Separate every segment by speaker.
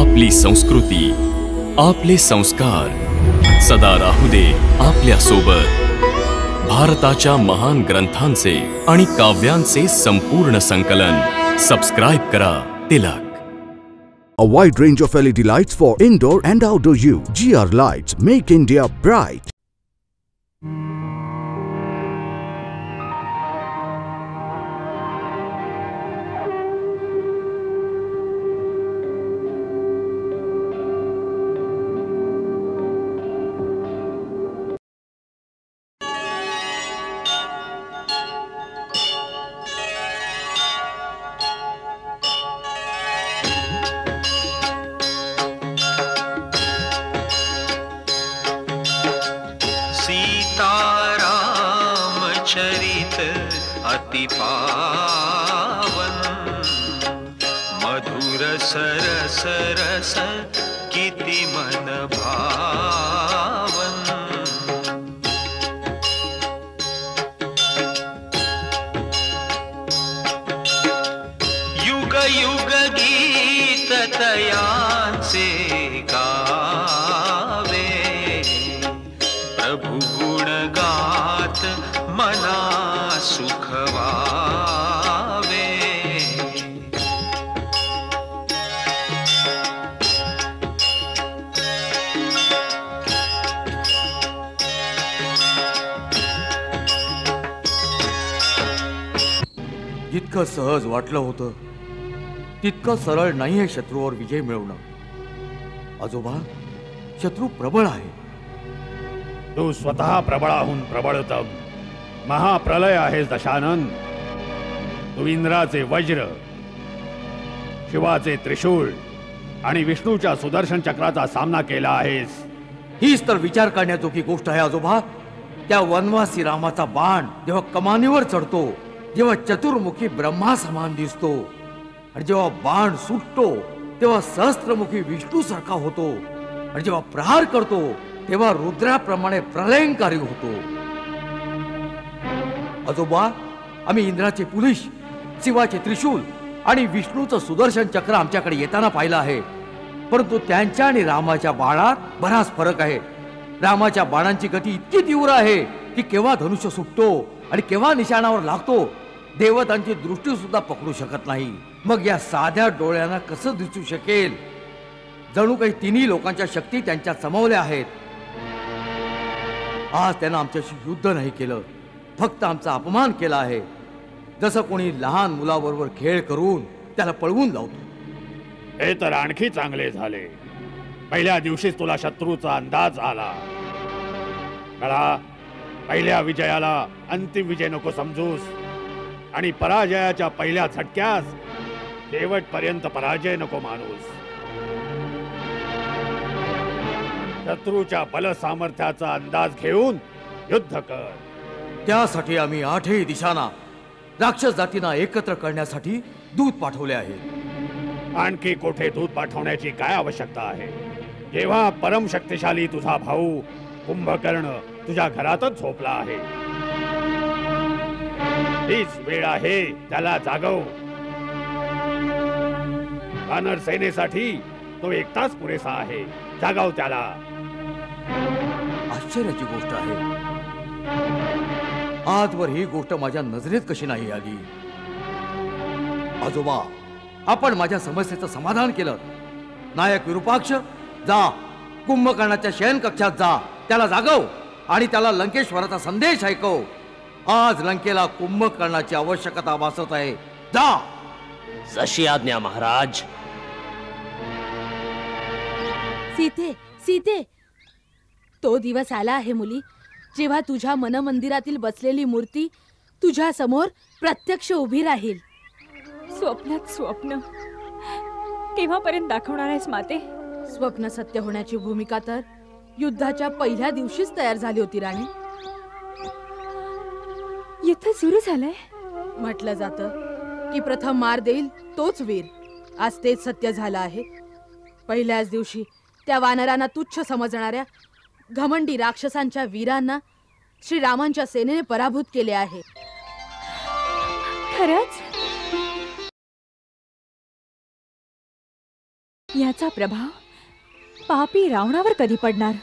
Speaker 1: आपली संस्कृती, आपले संस्कार सदा राहू दे आपल्या सोबत। भारताच्या महान ग्रंथांचे आणि काव्यांचे संपूर्ण संकलन सबस्क्राइब करा Tilak.
Speaker 2: A wide range of LED lights for indoor and outdoor use. GR Lights make India bright.
Speaker 3: चरित अति पावन, मधुर सरस रस किति मन भावन। युग युग गीत तयांचे गावे, प्रभु गुण गात मना सुख वावे।
Speaker 4: जितकं सहज वाटलं होतं तितकं सरळ नाहीये शत्रूवर विजय मिळवणं। आजोबा, शत्रू प्रबळ आहे।
Speaker 5: तू स्वतः प्रबळाहून प्रबळतम महाप्रलय आहेस दशानन। तू इंद्राचे वज्र, शिवाचे त्रिशूळ आणि विष्णूच्या सुदर्शन चक्राचा सामना केला आहेस।
Speaker 4: हीच तर विचार करण्याजोगी गोष्ट आहे आजोबा। त्या वनवासी रामाचा बाण जेव्हा कमानीवर चढतो, जेव्हा चतुर्मुखी ब्रह्मा समान दिसतो आणि जेव्हा बाण सुटतो तेव्हा सहस्त्रमुखी विष्णू सारखा होतो आणि जेव्हा प्रहार करतो तेव्हा रुद्राप्रमाणे प्रलयंकारी होतो। आजोबा, आम्ही इंद्राचे पुलिश, शिवाचे त्रिशूल आणि विष्णूचं सुदर्शन चक्र आमच्याकडे येताना पाहिलं आहे, परंतु त्यांच्या आणि रामाच्या बाणात बराच फरक आहे। रामाच्या बाणांची गती इतकी तीव्र आहे की केव्हा धनुष्य सुटतो आणि केव्हा निशाणावर लागतो देवतांची दृष्टी सुद्धा पकडू शकत नाही। मग या साध्या डोळ्यांना कसं दिसू शकेल? जणू काही तिन्ही लोकांच्या शक्ती त्यांच्यात समावल्या आहेत। आज त्यांना आमच्याशी युद्ध नाही केलं, फक्त आमचा अपमान केला आहे। जसं कोणी लहान मुलाबरोबर खेळ करून त्याला पळवून लावतो।
Speaker 5: हे तर आणखी चांगले झाले। पहिल्या दिवशीच तुला शत्रूचा अंदाज आला। मला पहिल्या विजयाला अंतिम विजय नको समजूस आणि पराजयाच्या पहिल्या झटक्यास शेवटपर्यंत पराजय नको मानूस। शत्रूच्या बल सामर्थ्याचा अंदाज घेऊन युद्ध कर।
Speaker 4: त्यासाठी आम्ही आठही दिशांना राक्षस जातींना एकत्र करण्यासाठी दूत पाठवले आहे।
Speaker 5: आणखी कोठे दूत पाठवण्याची काय आवश्यकता आहे? जेव्हा परम शक्तिशाली तुझा भाऊ कुंभकर्ण तुझ्या घरातच झोपला आहे, हीच वेळ आहे त्याला जागव। वानर सेनेसाठी तो एकटाच पुरेसा आहे, जागव त्याला।
Speaker 4: आश्चर्याची गोष्ट आहे, आजवर ही गोष्ट माझ्या नजरेत कशी नाही आली? आजोबा, आपण माझ्या समस्येचं समाधान केलं। नायक विरूपाक्ष, जा कुंभकर्णाच्या शयन कक्षात जा, त्याला जागव आणि त्याला लंकेश्वराचा संदेश ऐकव। आज लंकेला कुंभकर्णाची आवश्यकता भासत आहे, जा।
Speaker 6: जशी आज्ञा महाराज।
Speaker 7: सीते, सीते, तो दिवस आला आहे मुली, जेव्हा तुझ्या मनमंदिरातील बसलेली मूर्ती तुझ्या समोर प्रत्यक्ष उभी राहील।
Speaker 8: स्वप्नात स्वप्न केव्हापर्यंत दाखवणार आहेस माते?
Speaker 7: स्वप्न सत्य होण्याची भूमिका तर युद्धाच्या पहिल्या दिवशीच तयार झाली होती राणी।
Speaker 8: युद्ध सुरू झालंय?
Speaker 7: म्हटलं जातं की प्रथम मार देईल तोच वीर। आज तेच सत्य झालं आहे। पहिल्याच दिवशी त्या वानरांना तुच्छ समजणाऱ्या घमंडी राक्षसांच्या वीरांना श्रीरामांच्या सेनेने पराभूत केले आहे।
Speaker 8: खरंच? याचा प्रभाव पापी रावणावर कधी पडणार?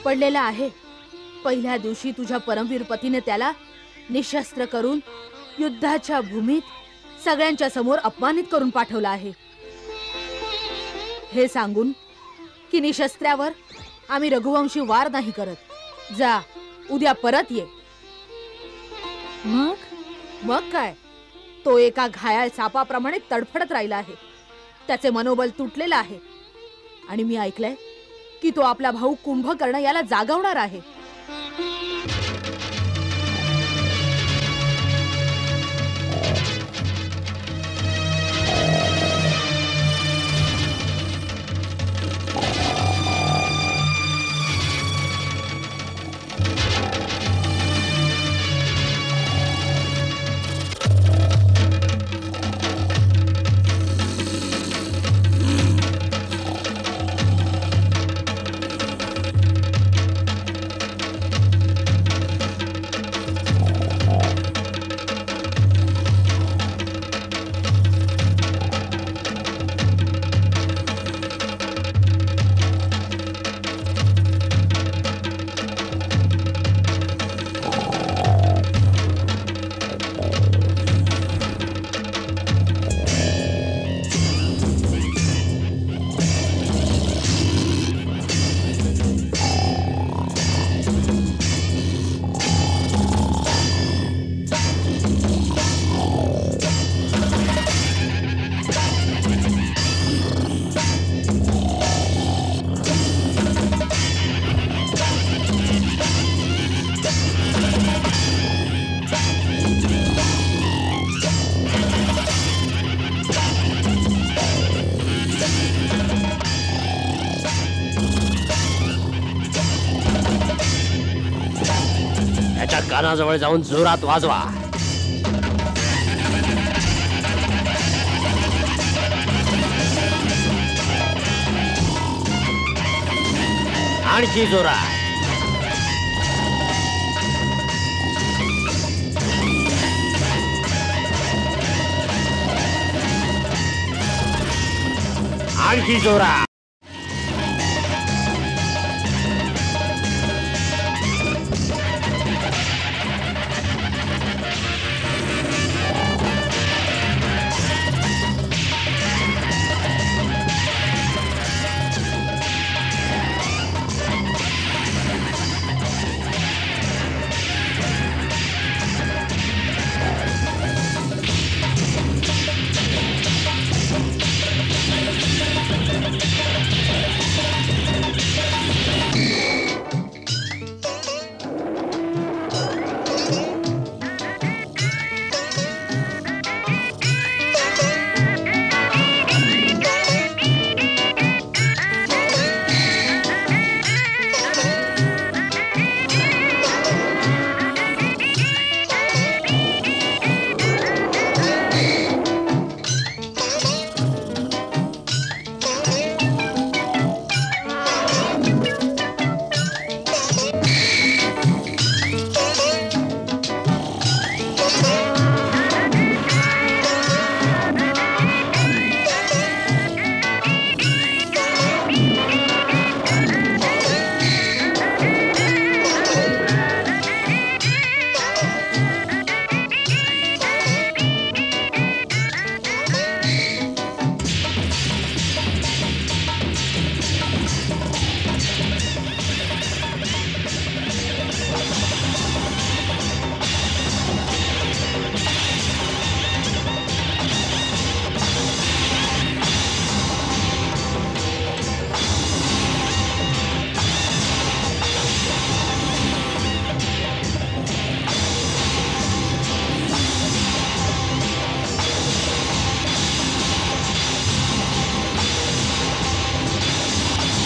Speaker 7: पडलेला आहे. पहिल्या दिवशी तुझ्या परमवीर पतीने त्याला निशस्त्र करून युद्धाच्या भूमीत सगळ्यांच्या समोर अपमानित करून पाठवला आहे, हे सांगून की निशस्त्र्यावर आम्ही रघुवंशी वार नाही करत. जा, उद्या परत ये. मग काय, तो एका घायाळ सापाप्रमाणे तडफडत राहिला आहे. त्याचे मनोबल तुटलेलं आहे आणि मी ऐकलंय की तो आपला भाऊ कुंभकर्ण याला जागवणार आहे.
Speaker 6: कानाजवळ जाऊन जोरात वाजवा. आणखी जोरात. आणखी जोरात.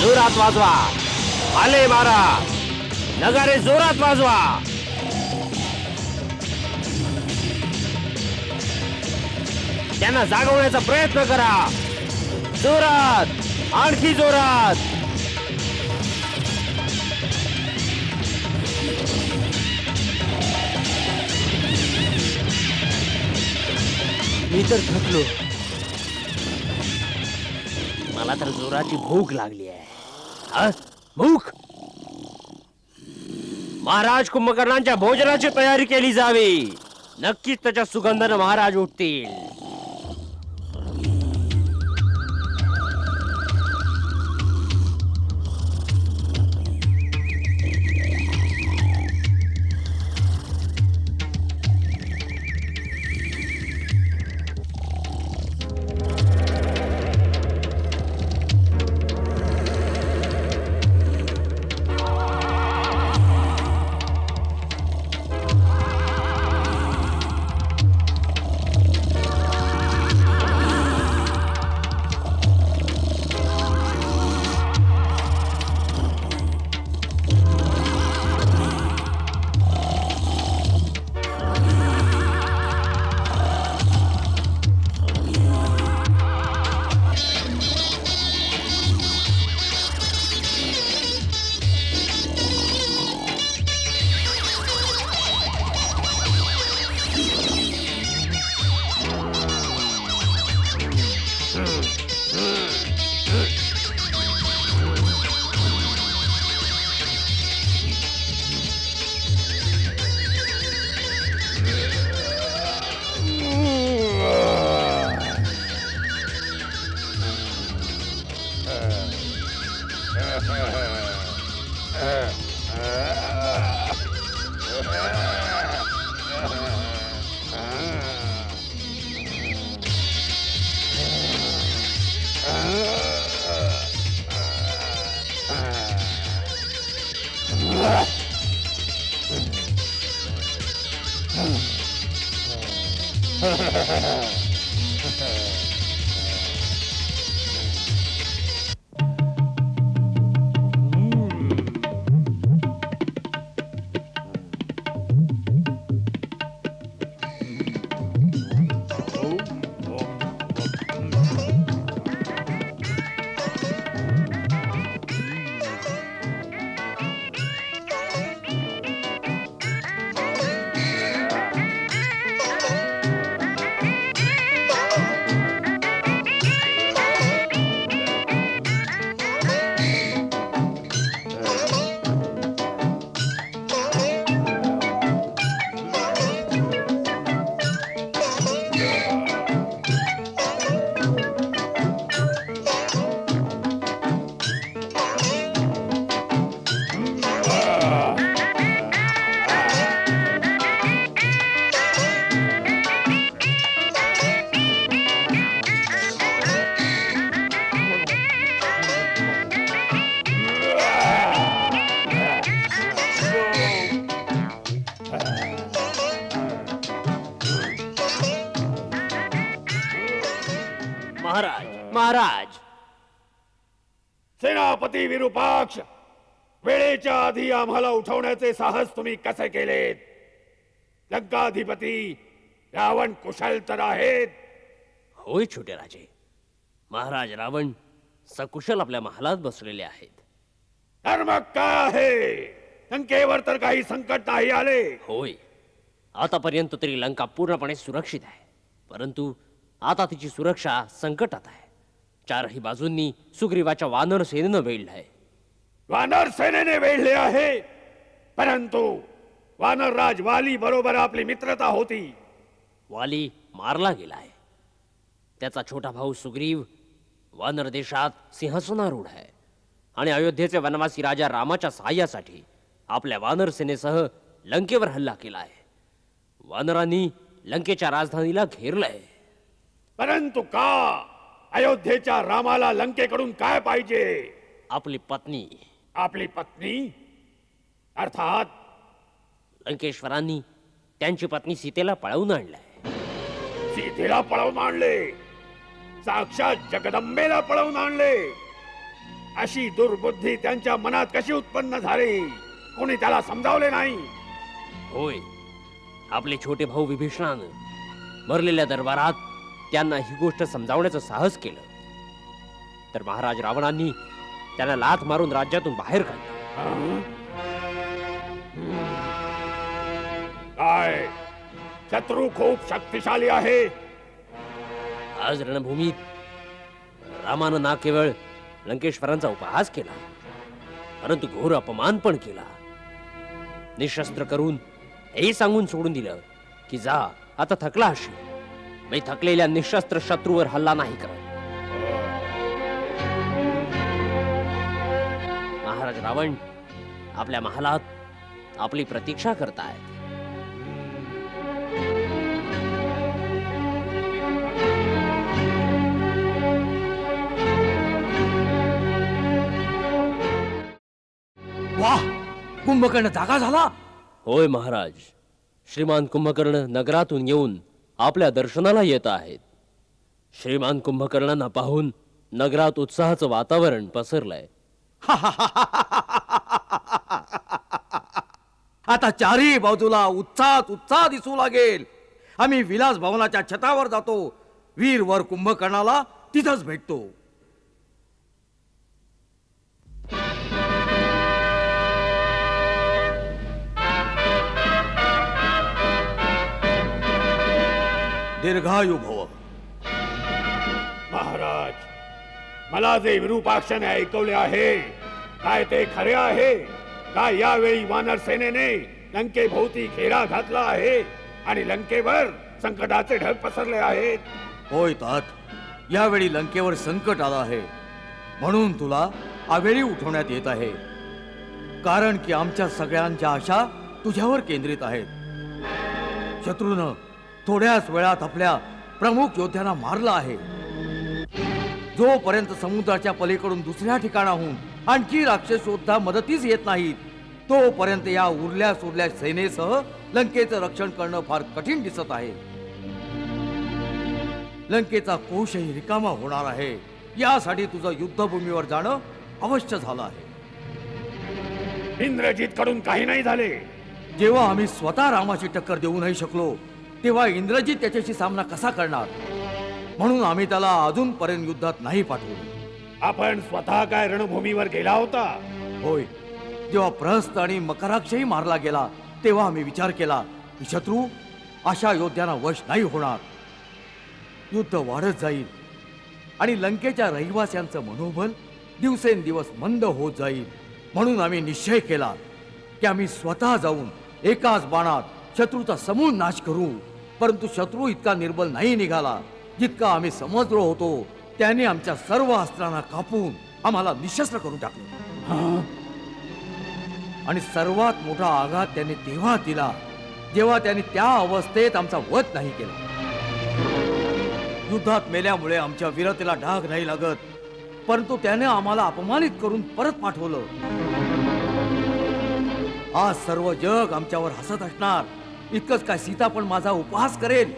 Speaker 6: जोरात वाजवा. आले मारा. नगारे जोरात वाजवा. त्यांना जागवण्याचा प्रयत्न करा. जोरात. आणखी जोरात. मी तर थकलो. मला तर जोराची भूक लागली आहे. हा? भूक? महाराज कुंभकर्णांच्या भोजनाची तयारी केली जावी. नक्कीच त्याच्या सुगंधानं महाराज उठतील. महाराज.
Speaker 5: सेनापती विरूपाक्ष, वेळेच्या आधी आम्हाला उठवण्याचे साहस तुम्ही कसे केलेत? लंकाधिपती रावण कुशल तर आहेत?
Speaker 6: होय छोटे राजे, महाराज रावण सकुशल आपल्या महालात बसलेले आहेत.
Speaker 5: तर मग काय आहे? लंकेवर तर काही संकट नाही आले?
Speaker 6: होय, आतापर्यंत तरी लंका पूर्णपणे सुरक्षित आहे, परंतु आता तिची सुरक्षा संकटात आहे. चारही बाजूंनी सुग्रीवाच्या वानर सेनेनं वेढलंय.
Speaker 5: वानर सेनेने वेढले आहे, परंतु वानरराज वाली बरोबर आपली मित्रता होती.
Speaker 6: वाली मारला गेलाय. त्याचा छोटा भाऊ सुग्रीव वानर देशात सिंहासनारूढ आहे आणि अयोध्येचे वनवासी राजा रामाच्या सहाय्यासाठी आपल्या वानर सेनेसह लंकेवर हल्ला केलाय. वानरांनी लंकेच्या राजधानीला घेरलंय.
Speaker 5: परंतु का? अयोध्येच्या रामाला लंकेकडून काय पाहिजे?
Speaker 6: आपली पत्नी.
Speaker 5: आपली पत्नी? अर्थात
Speaker 6: लंकेश्वरांनी त्यांची पत्नी सीतेला पळवून आणलंय.
Speaker 5: सीतेला पळवून आणले? साक्षात जगदंबेला पळवून आणले? अशी दुर्बुद्धी त्यांच्या मनात कशी उत्पन्न झाली? कोणी त्याला समजावले नाही?
Speaker 6: होय, आपले छोटे भाऊ विभीषणानं मरलेल्या दरबारात त्यांना ही गोष्ट समजावण्याचं साहस केलं, तर महाराज रावणांनी त्यांना लाथ मारून राज्यातून बाहेर काढलं.
Speaker 5: काय शत्रू खूप शक्तिशाली आहे?
Speaker 6: आज रणभूमीत रामानं ना केवळ लंकेश्वरांचा उपहास केला, परंतु घोर अपमान पण केला. निशस्त्र करून हे सांगून सोडून दिलं की जा, आता थकला अशी. मी थकलेल्या निशस्त्र शत्रूवर हल्ला नाही करत. महाराज रावण आपल्या महालात आपली प्रतीक्षा करतायत.
Speaker 4: वाह, कुंभकर्ण जागा झाला.
Speaker 6: होय महाराज, श्रीमान कुंभकर्ण नगरातून येऊन आपल्या दर्शनाला येत आहेत. श्रीमान कुंभकर्णांना पाहून नगरात उत्साहाचं वातावरण पसरलंय.
Speaker 4: आता चारही बाजूला उत्साह दिसू लागेल. आम्ही विलास भवनाच्या छतावर जातो. वीर वर कुंभकर्णाला तिथंच भेटतो. दीर्घायु भव.
Speaker 5: महाराज, मला जे विरूपाक्षाने ऐकवले आहे काय ते खरे आहे? काय यावेळी वानर सेनेने लंकेभोवती घेरा घातला आहे आणि लंकेवर संकटाचे ढग पसरले आहेत?
Speaker 4: होय तात, यावेळी लंकेवर संकट आलं आहे, म्हणून तुला आवेळी उठवण्यात येत आहे. कारण की आमच्या सगळ्यांच्या आशा तुझ्यावर केंद्रित आहेत. शत्रूनं थोड्याच वेळात आपल्या प्रमुख योद्ध्यांना मारला आहे. जोपर्यंत समुद्राच्या पलीकडून दुसऱ्या ठिकाणाहून आणखी राक्षस योद्धा मदतीस येत नाहीत, तोपर्यंत या उरल्या सुरल्या सेनेसह लंकेचं रक्षण करणं फार कठीण दिसत आहे. लंकेचा कोशही रिकामा होणार आहे. यासाठी तुझं युद्धभूमीवर जाणं अवश्य झालं आहे.
Speaker 5: इंद्रजित कडून काही नाही झाले.
Speaker 4: जेव्हा आम्ही स्वतः रामाची टक्कर देऊ नाही शकलो, तेव्हा इंद्रजित त्याच्याशी सामना कसा करणार? म्हणून आम्ही त्याला अजूनपर्यंत युद्धात नाही पाठवले.
Speaker 5: आपण स्वतः काय रणभूमीवर गेला होता?
Speaker 4: होय, जेव्हा प्रहस्त आणि मकराक्षही मारला गेला, तेव्हा आम्ही विचार केला की शत्रू अशा योद्ध्यांना वश नाही होणार. युद्ध वाढत जाईल आणि लंकेच्या रहिवाशांचं मनोबल दिवसेंदिवस मंद होत जाईल. म्हणून आम्ही निश्चय केला की आम्ही स्वतः जाऊन एकाच बाणात शत्रूचा समूळ नाश करू. परंतु शत्रू इतका निर्बल नाही निघाला जितका आम्ही समजलो होतो. त्याने आमच्या सर्व अस्त्रांना कापून आम्हाला निशस्त्र करून टाकले. आणि सर्वात मोठा आघात त्याने तेव्हा दिला जेव्हा त्याने त्या अवस्थेत आमचा वध नाही केला. युद्धात मेल्यामुळे आमच्या वीरतेला डाग नाही लागत, परंतु त्याने आम्हाला अपमानित करून परत पाठवलं. आज सर्व जग आमच्यावर हसत असणार. इतकंच काय, सीता पण माझा उपहास करेल.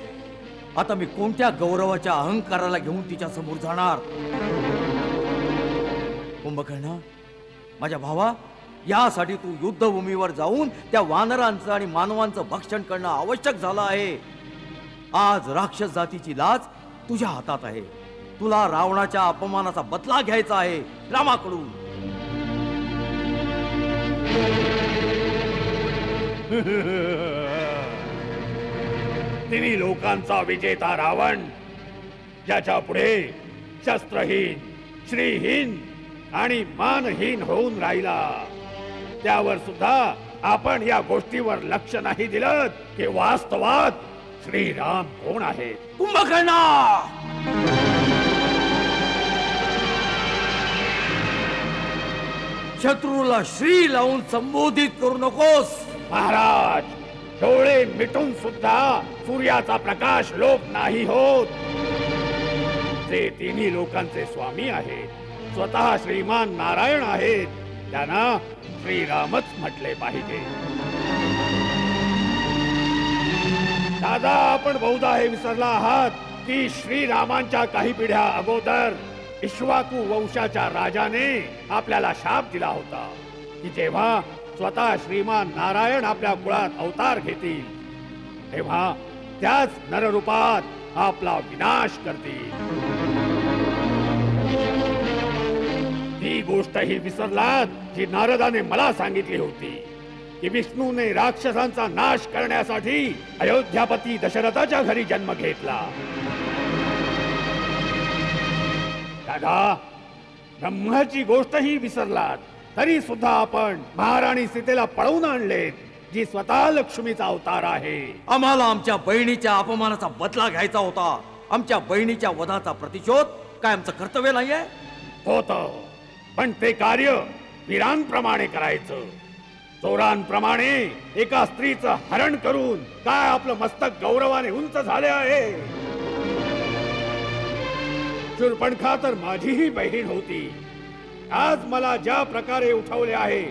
Speaker 4: आता मी कोणत्या गौरवाच्या अहंकाराला घेऊन तिच्या समोर जाणार? कुंभकर्ण, माझ्या भावा, यासाठी तू युद्धभूमीवर जाऊन त्या वानरांचं आणि मानवांचं भक्षण करणं आवश्यक झालं आहे. आज राक्षस जातीची लाज तुझ्या हातात आहे. तुला रावणाच्या अपमानाचा बदला घ्यायचा आहे रामाकडून.
Speaker 5: तिन्ही लोकांचा विजेता रावण, ज्याच्या पुढे शस्त्रहीन, श्रीहीन आणि मानहीन होऊन राहिला, त्यावर सुद्धा आपण या गोष्टीवर लक्ष नाही दिलं की वास्तवात श्रीराम कोण आहेत.
Speaker 4: कुंभकर्णा, शत्रूला श्री लावून संबोधित करू नकोस.
Speaker 5: महाराज, डोळे मिटून सुद्धा सूर्याचा प्रकाश लोप नाही होत. जे तिन्ही लोकांचे स्वामी आहेत, स्वतः श्रीमान नारायण आहेत, त्यांना श्रीरामच म्हटले पाहिजे. दादा, आपण बहुधा हे विसरला आहात की श्रीरामांच्या काही पिढ्या अगोदर इक्ष्वाकू वंशाच्या राजाने आपल्याला शाप दिला होता की जेव्हा स्वतः श्रीमान नारायण आपल्या कुळात अवतार घेतील तेव्हा त्याच नररूपात आपला विनाश करतील. ही गोष्ट ही विसरलात जी नारदाने मला सांगितली होती की विष्णूने राक्षसांचा नाश करण्यासाठी अयोध्यापती दशरथाच्या घरी जन्म घेतला. राधा, ब्रह्माची गोष्टही विसरलात तरी सुद्धा आपण महाराणी सीतेला पळवून आणलेत, जी स्वतः लक्ष्मीचा अवतार आहे.
Speaker 4: आम्हाला आमच्या बहिणीच्या अपमानाचा बदला घ्यायचा होता. आमच्या बहिणीच्या वधाचा प्रतिशोध काय आमचं कर्तव्य नाहीये?
Speaker 5: होतं, पण ते कार्य वीरांप्रमाणे करायचं. चोरांप्रमाणे एका स्त्रीचं हरण करून काय आपलं मस्तक गौरवाने उंच झाले आहे. शूर्पणखा तर माझीही बहीण होती. आज मला ज्या प्रकारे उठवले आहे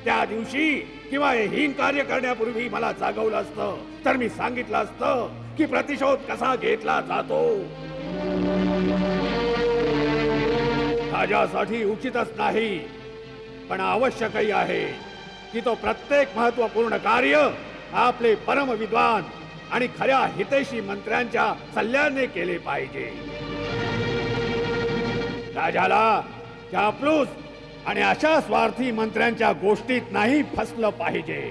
Speaker 5: त्या दिवशी किंवा हे हीन कार्य करण्यापूर्वी मला जागवलं असतं तर मी सांगितलं असतं की प्रतिशोध कसा घेतला जातो. राजासाठी उचितच नाही, पण आवश्यकही आहे की तो प्रत्येक महत्वपूर्ण कार्य आपले परम विद्वान आणि खऱ्या हितैषी मंत्र्यांच्या सल्ल्याने केले पाहिजे. राजाला चापलूस आणि अशा स्वार्थी मंत्र्यांच्या गोष्टीत नाही फसलं पाहिजे,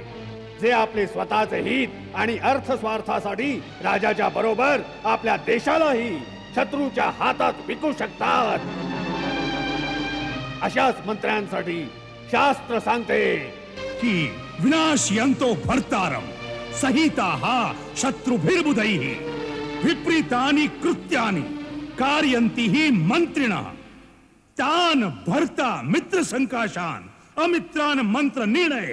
Speaker 5: जे आपले स्वतःचे हित आणि अर्थ स्वार्थासाठी राजाच्या बरोबर आपल्या देशालाही शत्रूच्या हातात विकू शकतात. अशाच मंत्र्यांसाठी शास्त्र सांगते
Speaker 9: की विनाशयंतो भर्तारम सहिताः शत्रुभिर्बुधैः विपरीतानि कृत्यानि कारयन्ति मंत्रिणः तान भर्ता मित्र संकाशान अमित्रान मंत्र निर्णय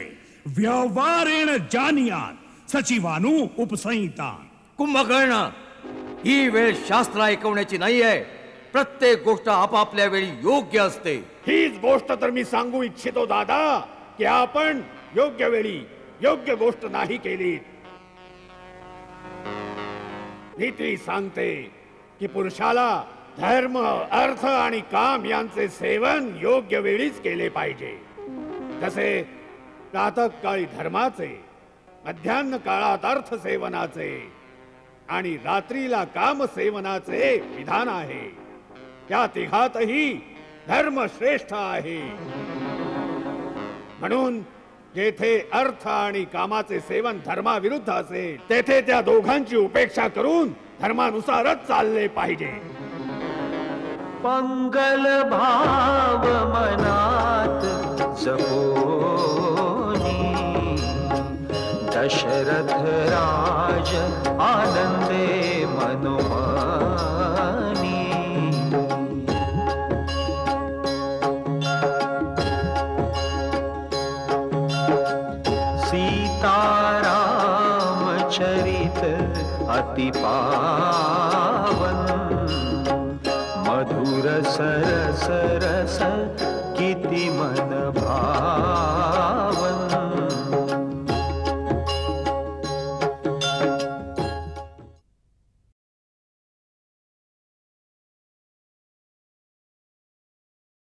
Speaker 9: व्यवहारेण जानियात सचिवानु उपसंहितान.
Speaker 4: कुंभकर्ण, ही वेळ शास्त्र ऐकवण्याची नाही आहे. प्रत्येक गोष्ट आपापल्या वेळी योग्य असते.
Speaker 5: हीच गोष्ट तर मी सांगू इच्छितो दादा, की आपण योग्य वेळी योग्य गोष्ट नाही केली. नीती सांगते की पुरुषाला धर्म, अर्थ आणि काम यांचे सेवन योग्य वेळीच केले पाहिजे. जसे प्रातःकाळी धर्माचे, मध्यान्ह काळात अर्थ सेवनाचे आणि रात्रीला काम सेवनाचे विधान आहे. या तिघातही धर्म श्रेष्ठ आहे. म्हणून जेथे अर्थ आणि कामाचे सेवन धर्माविरुद्ध असेल तेथे त्या दोघांची उपेक्षा करून धर्मानुसारच चालले पाहिजे.
Speaker 3: मंगल भाव मनात जपोनी दशरथ राज आनंदे मनोमानी. सीताराम चरित अति पावन मधुर सरस रस